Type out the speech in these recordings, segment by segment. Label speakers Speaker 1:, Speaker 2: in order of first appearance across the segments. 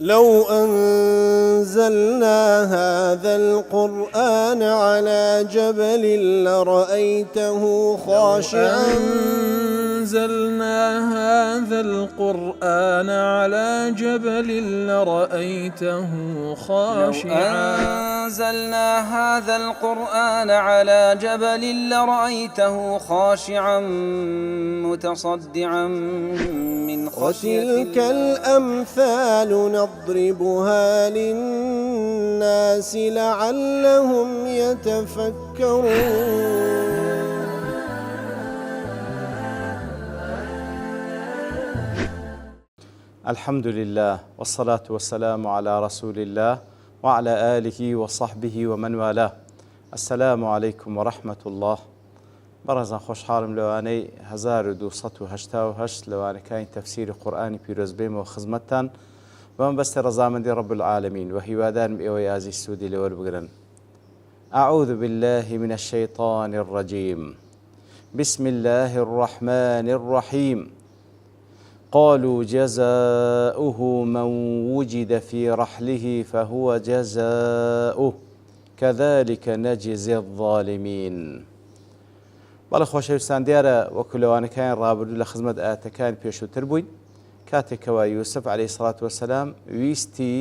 Speaker 1: لو أنزلنا هذا القرآن على جبل لرأيته خاشعا
Speaker 2: أنزلنا هذا القرآن على جبل لرأيته خاشعا
Speaker 3: أنزلنا هذا القرآن على جبل لرأيته خاشعا متصدعا من خشية
Speaker 1: وتلك الأمثال نضربها للناس لعلهم يتفكرون.
Speaker 4: الحمد لله والصلاة والسلام على رسول الله وعلى آله وصحبه ومن والاه. السلام عليكم ورحمة الله. بەڕێزان خۆشحاڵم لەوانەی 1288 لەوانەکانی تەفسیری قورئانی پیرۆز بێمەوە خزمەتتان بەم بەستە ڕەزامەندی رب العالمین و هیوادارم ئێوەی ئازیز سوودی لەوەربگرن. أعوذ بالله من الشيطان الرجيم. بسم الله الرحمن الرحيم. قالوا جزاؤه من وجد في رحله فهو جزاؤه كذلك نجزي الظالمين. بەڵێ خۆشەویستان، دیارە وەکو لەوانەکانی ڕابردوو لە خزمەت ئاەتەکانی پێشووتر بووین، کاتێکەوە یوسف عەلەیهی سەڵات وەسەلام ویستی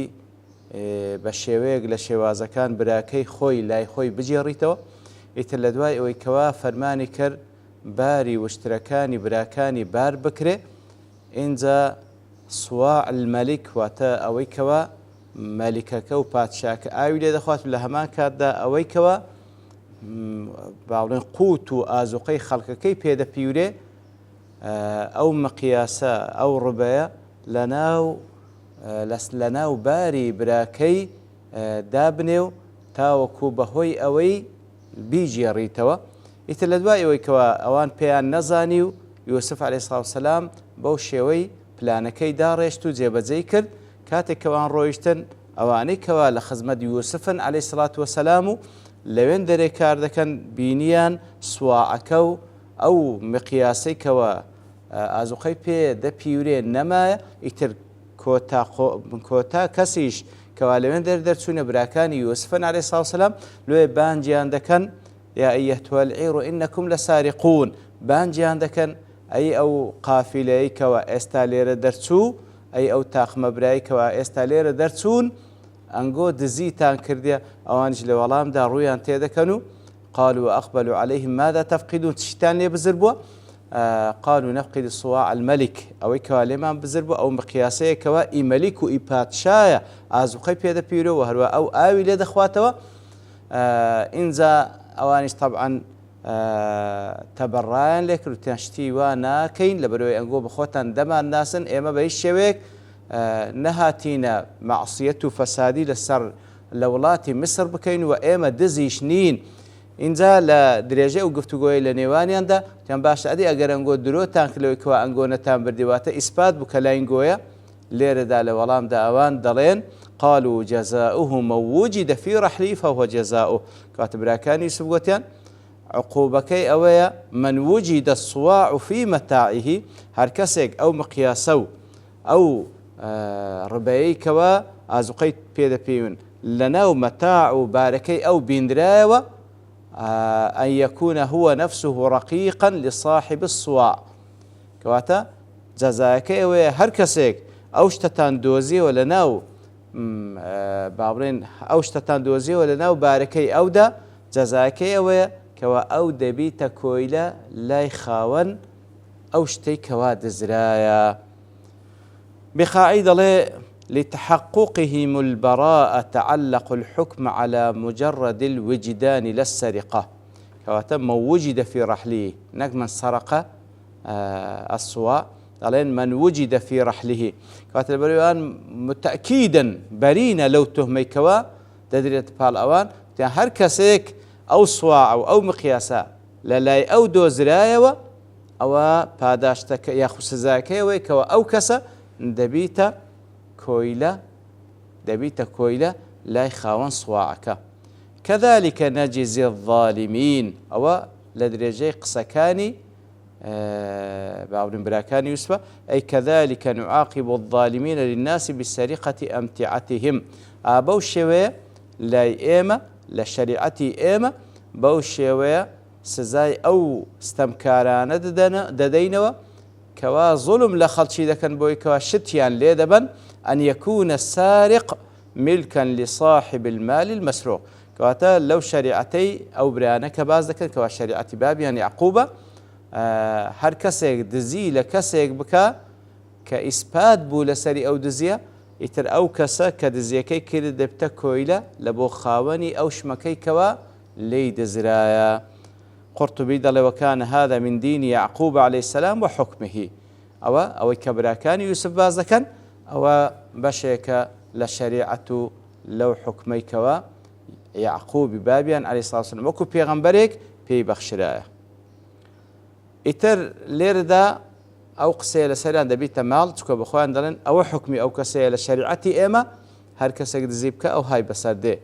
Speaker 4: بە شێوەیەک لە شێوازەکان براکەی خۆی لای خۆی بجێڕیتەوە، ئیتر لە دوای ئەوەی کەوا فەرمانی کرد باری وشترەکانی براکانی بار بکرێ، ئینجا سواع المەلیک واتە ئەوەی کەوا مەلیکەکە و پادشاکە ئاوی لێ دەخوات لە هەمان کاتدا ئەوەی کەوا باڵێن قوت و ئازوقەی خەڵکەکەی پێدەپیورێ ئەو مقیاسە ئەو ڕوبەیە لەناو باری براکەی دابنێ و تاوەکو بەهۆی ئەوەی بیجێڕیتەوە. ئیتر لە دوای ئەوەی کەوا ئەوان پێیان نەزانی و یوسف عەلەیهی سەڵات وسەلام بەو شێوەی پلانەکەی داڕێشت و جێبەجێی کرد. کاتێک کەوان ڕۆیشتن ئەوانەی کەوا لە خزمەت یوسفن عەلەیهی سەڵات وسەلام و لەوێن دەرێ کار دەکەن بینیان سواعەکە و ئەو مقیاسەی کەوە ئازوقەی پێ دەپیورێ نەمایە، ئیتر کۆتا کەسیش کەوا لەوێن دەرچوونە براکانی یوسفن عەلەیهی سەڵات وسەلام لێ بانجیان دەکەن یا ئەیەتوە العیر ئینەکم لەسارقون، بانجیان دەکەن ئەی ئەو قافیلەیە کەوە ئێستا لێرە دەرچوو، ئەی ئەو تاخمەبرایی کەوە ئێستا لێرە دەرچوون ئەنگۆ دزیتان کردێ. ئەوانش لە وەڵامدا ڕوویان تێدەکەن و قالوا وأقبلوا عليهم ماذا تفقدون، چیتان لێ بزر بووە؟ قالوا نفقد صواع الملك، ئەوەی کەوا لێمان بزر بووە ئەو مقیاسەیەکەوە ئی مەلیک و ئی پادشایە ئازوقەی پێدەپیرەوە هەروە ئەو ئاوی لێ دەخواتەوە. ئینجا ئەوانش طبعا تەبەڕایان لێ کرد وتیان شتی وا ناکەین لەبەرەوەی ئەنگۆ بەخۆتان دەمان ناسن، ئێمە بە هیچ شێوەیەک نەهاتینە مەعسیەت و فەسادی لەسەر لە وڵاتی میسر بکەین و ئێمە دزیش نین. اینجا لە درێژەی و گفتوگۆی لە نێوانیاندا تیان باشە ئەدی ئەگەر ئەنگۆ درۆتان کردەوەی کەوا ئەنگۆ نەتان بردیواتە ئیسپات بوو کە لاینگۆیە. لێرەدا لە وەڵامدا ئەوان دەڵێن قالوا جزاؤه من وجد في رحله فهو جزاؤه، کاتە براکانی یوسف گوتیان عقوبەکەی ئەوەیە من وجد الصواع في متاعه، هەر کەسێک ئەو مقیاسە و ئەو ڕبەیەی کەوە ئازوقەی پێدەپێون لەناو مەتاع و بارەکەی ئەو بیندرایەوە ئەن یەکونە هو نفسه رقیقا لصاحب الصواع، کەواتە جەزایەکەی ئەوەیە هەر کەسێک ئەو شتەتان دۆزیەوە لەناو باڵێن ئەو شتەتان دۆزیەوە لەناو بارەکەی ئەودا، جەزایەکەی ئەوەیە کەوا ئەو دەبیتە کۆیلە لای خاوەن ئەو شتەی کەوا دزرایە. بخاعي دڵێ لتحققهم البراءة تعلق الحكم على مجرد الوجدان لا السرقة، كواتە من وجد في رحله نەک من سرق الصواع، دەڵێن من وجد في رحله، کەواتە لەبەرەوەیان متأكيدا بەرینە لەو تۆهمەی کەوا دەدرێت پاڵ ئەوان تیان هەر کەسێک ئەو سواع و ئەو مقیاسە لە لای ئەو دۆزرایەوە ئەوە پاداشتەکە یاخو سزاکەیەوەی کەوە ئەو کەسە دەبیتە کۆیلە لای خاوەن سواعەکە. كذلك نجزي الظالمين، ئەوە لە درێژەی قسەکانی باڵێن براکانی یوسفە ئەی کەذلكە نعاقب الظالمین للناس بسەریقەتی ئەمتیعەتیهم بەو شێوەیە لای ئێمە لە شەریعەتی ئێمە بەو شێوەیە سزای ئەو ستەمکارانە دەدەینەوە کەوا زوڵم لە خەڵکی دەکەن بۆی کەوا شتیان لێ دەبن ئەن یەکونە سارق ملکا لصاحب المال المسروق کەواتە لەو شەریعەتەی ئەو برانە کە باز دەکەن کەوا شەریعەتی بابیان یعقوبە هەر کەسێک دزی لە کەسێک بکە کە ئیسپات بوو لەسەری ئەو دزیە ئیتر ئەو کەسە کە دزیەکەی کرد دەبتە کۆیلە لە بۆ خاوەنی ئەو شمەکەی کەوا لێی دەزرایە. قورتوبی دەڵێ وەکانە هذا من دینی یعقوب عەلەیهی السەلام و حوکمه ئەوەی کە براکانی یوسف باز دەکەن ئەوە بەشێکە لە شەریعەت و لەو حوکمەی کەوا یعقوبی بابیان عەلەیهی السەلام وەسەلام وەکو پێغەمبەرێک پێی بەخشرایە. ئیتر لێرەدا ئەو قسەیە لەسەریان دەبیتە ماڵ چکە بەخۆیان دەڵێن ئەوە حوکمی ئەو کەسەیە لە شەریعەتی ئێمە هەر کەسێک دزی بکە ئەو های بەسەر دێ.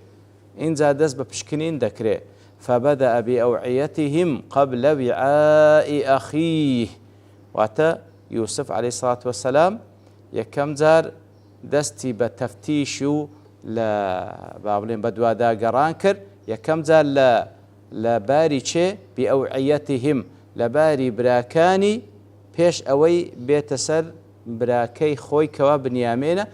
Speaker 4: اینجا دەست بە پشکنین دەکرێت فبدأ بأوعيتهم قبل وعاء أخيه واتە یوسف عەلەیهی السەڵاتو وەسەلام یەکەم جار دەستی بە تەفتیش و لە با بڵێن بە دواداگەڕان کرد یەکەم جار لە باری چێ بأوعيتهم لە باری براکانی پێش ئەوەی بێتە سەر براکەی خۆی کەوا بنیامێنە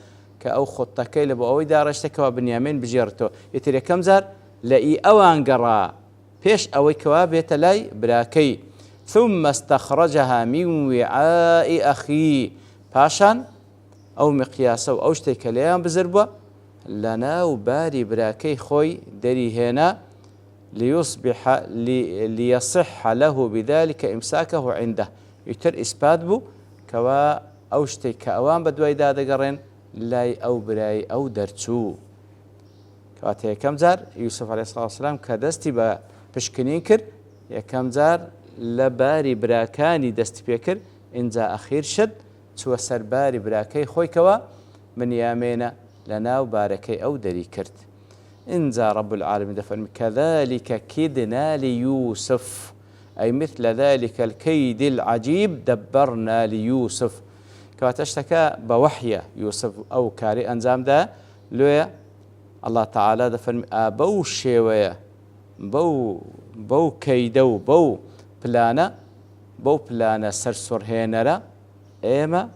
Speaker 4: کە ئەو خوتەکەی لە بۆ ئەوەی داڕێشتەکەەوە بنیامێن بژێڕێتەوە. ئیتر یەکەم جار لە ئەوان گەڕا پێش ئەوەی کەوا بێتە لای براکەی ثم استخرجها من وعاء أخيه پاشان ئەو مقیاسە و ئەو شتێک کە لێیان بزر بووە لە ناو باری براکەی خۆی دەریهێنا ليصح له بذلك إمساكه عنده ئیتر ئیسپات بوو کەوا ئەو شتێک کە ئەوان بە دوای دادەگەڕێن لای ئەو برای ئەو دەرچوو. کەواتە یەکەم جار یوسف عەلەیهی السەڵاتو وەسەلام کە دەستی بە پشکنین کرد یەکەم جار لە باری براکانی دەستی پێ کرد ئینجا ئەخیر شت چووە سەر باری براکەی خۆی کەوا بنیامێنە لە ناو بارەکەی ئەو دەری کرد. إنزا رب العالمين دفن كذلك كدنا ليوسف أي مثل ذلك الكيد العجيب دبرنا ليوسف كواتشتكى بوحية يوسف أو كاري أنزام دا لويا الله تعالى دفن بو شوية بو كيدو بو بلانا سرسر هينرا إيما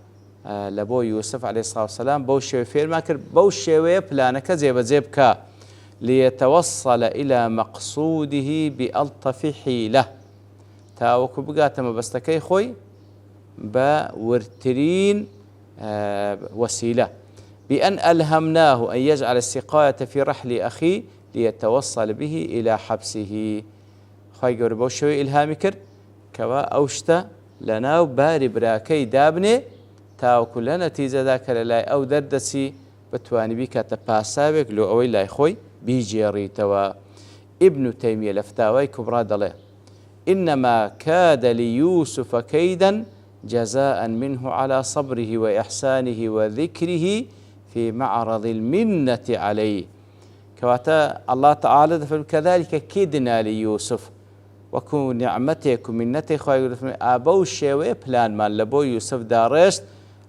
Speaker 4: لبو يوسف عليه الصلاة والسلام بو شوية فير ما كر بو شوية بلانا كزيب كا ليتوصل إلى مقصوده بألطف حيلة تاوكو بقاتما بستكي خوي بورترين وسيلة بأن ألهمناه أن يجعل السقاية في رحل أخيه ليتوصل به إلى حبسه خوي قول بوشوي إلهامي كر كوا أوشتا لناو باري براكي دابني تاوكو لنتيجة ذاك للاي أو دردسي بتواني بيكا تباسابك لو أوي لاي خوي بيجيريتوا. ابن تيمية لفتاوي كبرى دله إنما كاد ليوسف كيدا جزاء منه على صبره وإحسانه وذكره في معرض المنة عليه كواتا الله تعالى كذلك كدنا ليوسف وكو نعمتك ومنتك خواهي أبو الشيوي بلان ما لبو يوسف دارست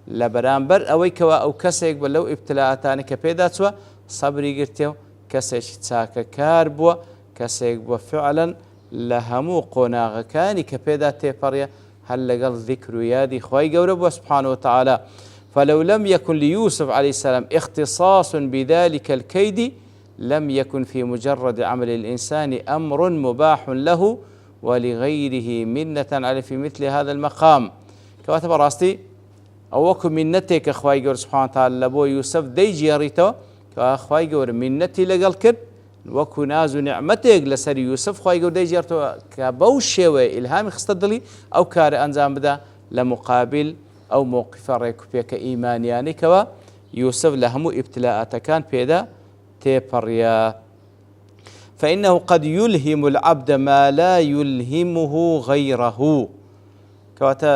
Speaker 4: لبرانبر أوي كوا أو كسيك بلو ابتلاعتاني كبيداتوا صبري قرتيو كسيك تساكا كاربوا كسيك فعلا لهمو قناغكاني كبيدا تيبريا هل لقل ذكر يادي خواهي قورب سبحانه وتعالى فلو لم يكن ليوسف عليه السلام اختصاص بذلك الكيد لم يكن في مجرد عمل الإنسان أمر مباح له ولغيره منة عليه في مثل هذا المقام كواتب راستي أوكو منتك خواهي قورب سبحانه وتعالى لبو يوسف ديجي يريتو كخواهي قورب منتي لقل كد وەکو ناز و نعمەتێک لەسەر یوسف خی گەورەی جێرتەوە کە بەو شێوەیە ئیلهامی خستە دڵی ئەو کارە ئەنجام بدا لە مقابل ئەو موقفە ڕێکوپێکە ئیمانیانێکەوە یوسف لە هەموو ئیبتلاعاتەکان پێدا تێپەڕیا. فإنه قد يلهم العبد ما لا يلهمه غيره کەواتە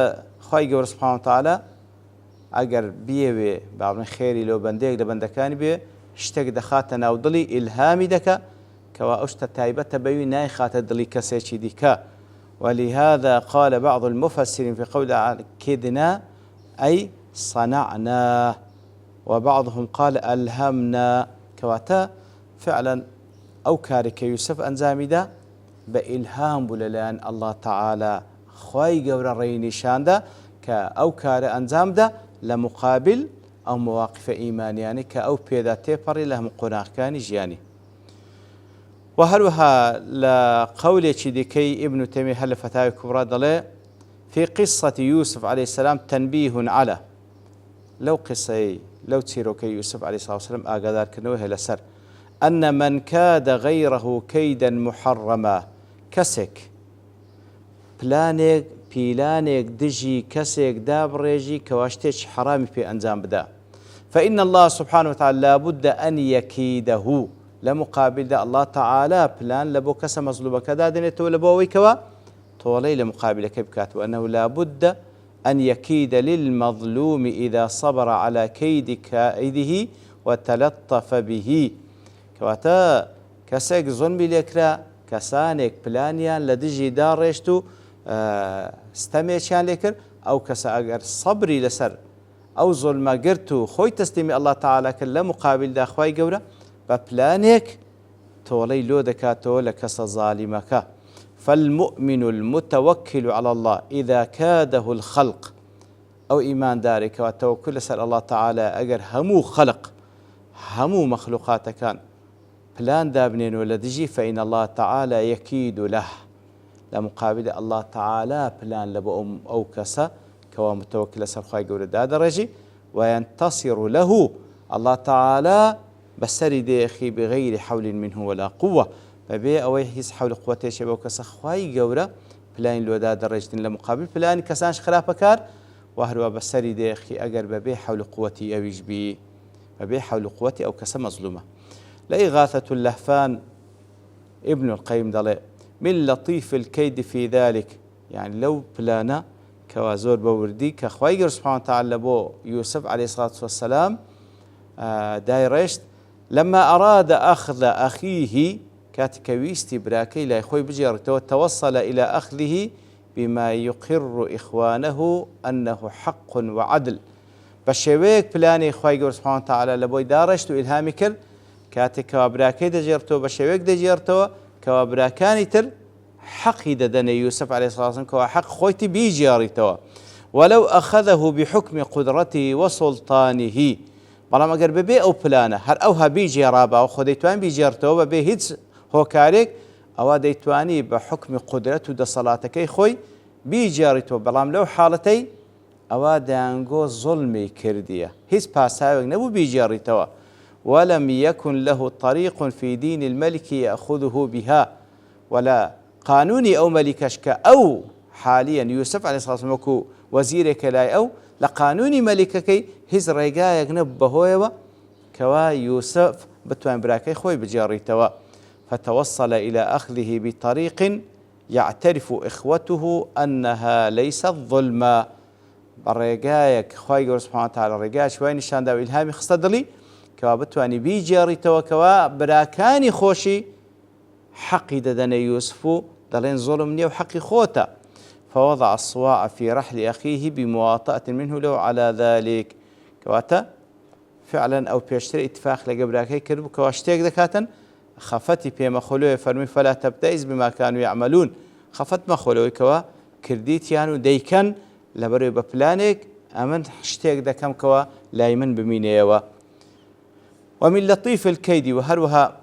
Speaker 4: خی گەورە سوبحانه وتعالى ئەگەر بیەوێ باڵێن خێری لەو بەندەیەک لە بەندەکانی بێ شتێک دەخاتە ناو دڵی ئیلهامی دەکە کەوا ئەو شتە تایبەتە بەوی نایخاتە دڵی کەسێکی دیکە ولهذا قال بعض المفسرين في قول كدنا أي صنعنا، وبعضهم قال ألهمنا، كواتا فعلا أو كارك يوسف أنزامدا بإلهام بللان الله تعالى خواي قورا ريني شاندا كأو كار أنزامدا لمقابل أو مواقف إيمانياني كأو بيدا تيبري لهم قناخ كان جياني. وهروها لقولي ديكي ابن تيمية هل فتاوى كبرى ضلي في قصة يوسف عليه السلام تنبيه على لو قصة لو تسيروك يوسف عليه الصلاة والسلام آقادار كنوه لسر أن من كاد غيره كيدا محرما كسك بلانيك دجي كسك دابريجي كواشتش حرامي في أنزام بدا، فإن الله سبحانه وتعالى لابد أن يكيده لمقابل ده الله تعالى بلان لبو كسا مظلوبة كذا دنيتو لبو ويكوا طولي لمقابل كبكات، وأنه لابد أن يكيد للمظلوم إذا صبر على كيد كائده وتلطف به. كواتا كسك ظلم لكرا كسانك بلانيان لدجي دارشتو استميشان لكر أو كسا أجر صبري لسر أو ظلم قرتو خوي تستمي الله تعالى كلا مقابل دا خواي قورا ببلانك تولي لو دكاتو لكس ظالمك. فالمؤمن المتوكل على الله إذا كاده الخلق أو إيمان دارك والتوكل سأل الله تعالى أجر همو خلق همو مخلوقات كان بلان دابنين ولدجي فإن الله تعالى يكيد له لمقابل الله تعالى بلان لبؤم أو كسا كوا متوكل سأل خواي قول دا درجي وينتصر له الله تعالى بسري ديخي بغير حول منه ولا قوة، فبي أو يحس حول قوته شبه وكسا خواي قورا بلان لو دا درجة لمقابل بلان كسانش خلاف كار وهروا بسري ديخي أقر ببي حول قوتي أو يجبي ببي حول قوتي أو كسا مظلومة. لإغاثة اللهفان ابن القيم ضلي من لطيف الكيد في ذلك، يعني لو بلانا كوازور بوردي كخواي سبحانه وتعالى بو يوسف عليه الصلاة والسلام دايرشت لما أراد أخذ أخيه كاتكويستي براكي لا يخوي بجيرته توصل إلى أخذه بما يقر إخوانه أنه حق وعدل. بشويك بلاني خوي سبحانه وتعالى لبوي دارشت إلهامي كر كاتك وابراكي دجيرته بشويك دجيرته كوابراكاني تر حق ددن يوسف عليه الصلاة والسلام كوا حق خويتي بيجيرته ولو أخذه بحكم قدرته وسلطانه بەڵام ئەگەر ببێ ئەو پلانە هەر ئەو هەبی جێڕابەوە خۆ دەیتوان بیجێڕتەوە بەبێ هیچ هۆکارێک ئەوە دەیتوانی بە حکمی قودرەت و دەسەڵاتەکەی خۆی بیجێڕیتەوە، بەڵام لەو حاڵەتەی ئەوە دەیانگۆ زوڵمی کردیە هیچ پاساوێک نەبوو بیجێڕیتەوە. ولم يكن له طريق في دين الملك يأخذه بها ولا قانوني أو ملكشك أو حاليا يوسف عليه الصلاة والسلام وكو وزيرك لا أو لقانوني ملككي هز ريقايق نبهويوة كوا يوسف بتوان براكي خوي بجاريتوا، فتوصل إلى أخذه بطريق يعترف إخوته أنها ليست ظلما. بريقايق خوي سبحانه وتعالى ريقاي شوي نشان داو إلهامي خصدلي كوا بتواني بيجاريتوا كوا براكاني خوشي حقي ددن يوسف دلين ظلمني وحقي خوتا، فوضع الصواع في رحل أخيه بمواطأة منه له على ذلك. كواتا فعلا أو بيشتري اتفاق لقبراكي كربو كواشتيك دكاتا خفتي بيما خلوه فرمي فلا تبتئز بما كانوا يعملون. خفت ما خلوه كوا كرديت يانو ديكن لبرو ببلانك أمن حشتيك دكام كوا لايمن بمينيوا. ومن لطيف الكيد وهروها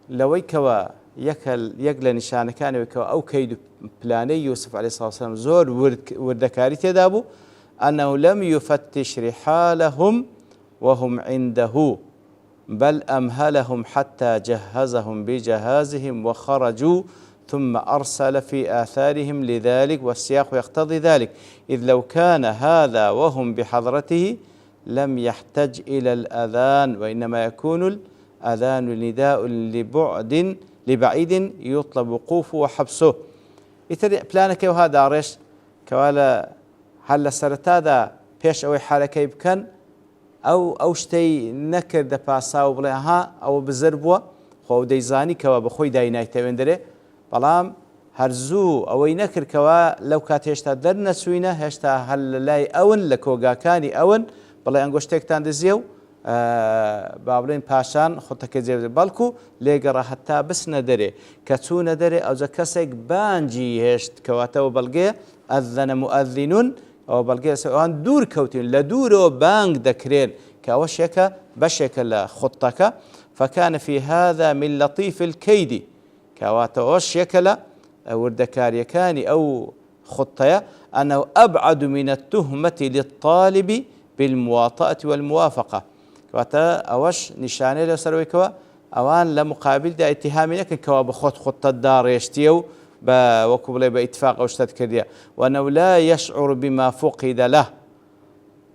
Speaker 4: لوي كوا يقل نشان كان وكوا أو كيد بلاني يوسف عليه الصلاة والسلام زور وردكاري تدابو أنه لم يفتش رحالهم وهم عنده بل أمهلهم حتى جهزهم بجهازهم وخرجوا ثم أرسل في آثارهم لذلك، والسياق يقتضي ذلك، إذ لو كان هذا وهم بحضرته لم يحتج إلى الأذان، وإنما يكون الأذان نداء لبعيد يطلب وقوفه وحبسه. يتري بلانك وهذا عرش كوالا هل سرتادا بيش أو حالك يبكن أو شتي نكر دباساو بلاها أو بزربوا خو ديزاني كوا بخوي دايناي تبندري بلام هەرزوو ئەوەی نەکردکەوە لەو کات هێشتا دەرنەچووینە هێشتا هەر لە لای ئەون لە کۆگاکانی ئەون بڵێ ئەنگۆشتێکتان دەزیە و با بڵێن پاشان خۆتەکە جێبێت بەڵکو لێگەڕا هەتا بسنە دەرێ کە چوونە دەرێ ئەوجە کەسێک بانجی هێشت کەواتەوە بەڵگەیە ئەذەنە مؤذنون ئەوە بەڵگەیە ئەوان دوور کەوتین لە دوورەوە بانگ دەکرێن کە ئەوە شێکە بەشێکە لە خوتەکە فكان في هذا من لطيف الكيد كواتەوە شێکە لە وردەکاریەکانی ئەو خطەیە أنه أبعد من التهمة للطالب بالمواطأة والموافقة كواتا أوش نشانه لو سرويكوا أوان لمقابل دا اتهامي لكن كوا بخط خطة دار يشتيو وكبلي باتفاق أو اشتد كرديا وأنه لا يشعر بما فقد له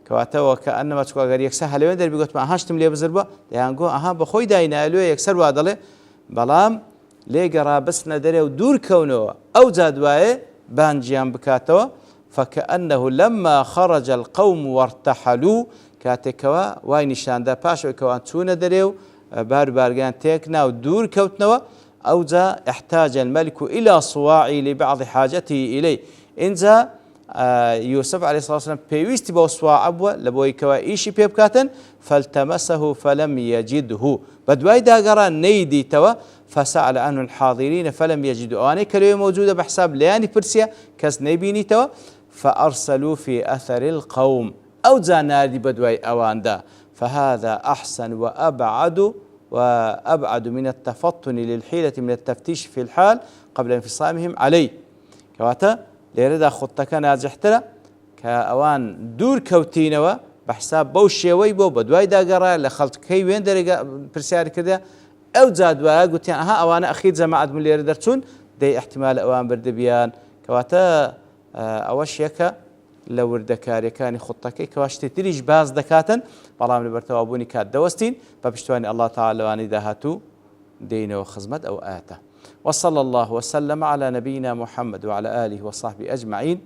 Speaker 4: كواتا وكأنما تقول غير يكسر هل وين در بيقول ما هاشتم لي بزربا يعني جو أها بخوي داينا لو يكسر وادله بلام لێگەڕا بسنە دەرێ و دوور کەونەوە ئەو جادوایە بانجیان بکاتەوە فكأنه لما خرج القوم وارتحلوا كاتكوا واي نشاندا پاشەوەی کەوان چوونە دەرێ و بارگیان تێکنا و دوور کەوتنەوە ئەوجا احتاج الملك إلى صواع لبعض حاجته إليه إنجا يوسف عليه الصلاة والسلام پێویستی بۆ سواع بووە لە بۆی کەوا ئیشی پێ بکاتن فالتمسه فلم يجده بەدوای داگەڕان نەیدیتەوە فسأل عنه الحاضرين فلم يجدوا أواني كلمة موجودة بحساب لياني برسيا كس نبيني توا فأرسلوا في أثر القوم أو زانادي بدوي أواندا فهذا أحسن وأبعد من التفطن للحيلة من التفتيش في الحال قبل انفصامهم عليه كواتا ليردا خطك ناجحتنا كأوان دور كوتينوا بحساب بوشي ويبو بدوي داقرا لخلط كي وين درجة برسيار كذا أو زادوا قلت يعني ها أوانا أخير جماعة من اللي يردرتون دي احتمال أوان بردبيان كواتا أوش يكا لو وردكاري كان خطك كواش تدريج باز دكاتن برام لبرتوابوني كات دوستين فبشتواني الله تعالى واني داهاتو دين وخزمت أو آته وصلى الله وسلم على نبينا محمد وعلى آله وصحبه أجمعين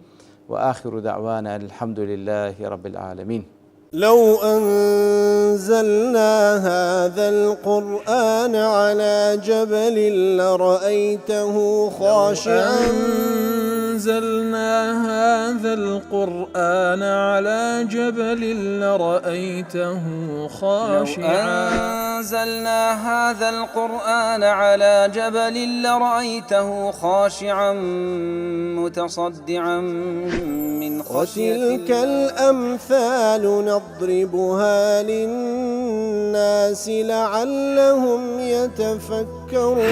Speaker 4: وآخر دعوانا الحمد لله رب العالمين.
Speaker 1: لو أنزلنا هذا القرآن على جبل لرأيته خاشعا
Speaker 2: أنزلنا هذا القرآن على جبل لرأيته خاشعا
Speaker 3: أنزلنا هذا القرآن على جبل لرأيته خاشعا متصدعا من خشية الله
Speaker 1: وتلك الأمثال نضربها للناس لعلهم يتفكرون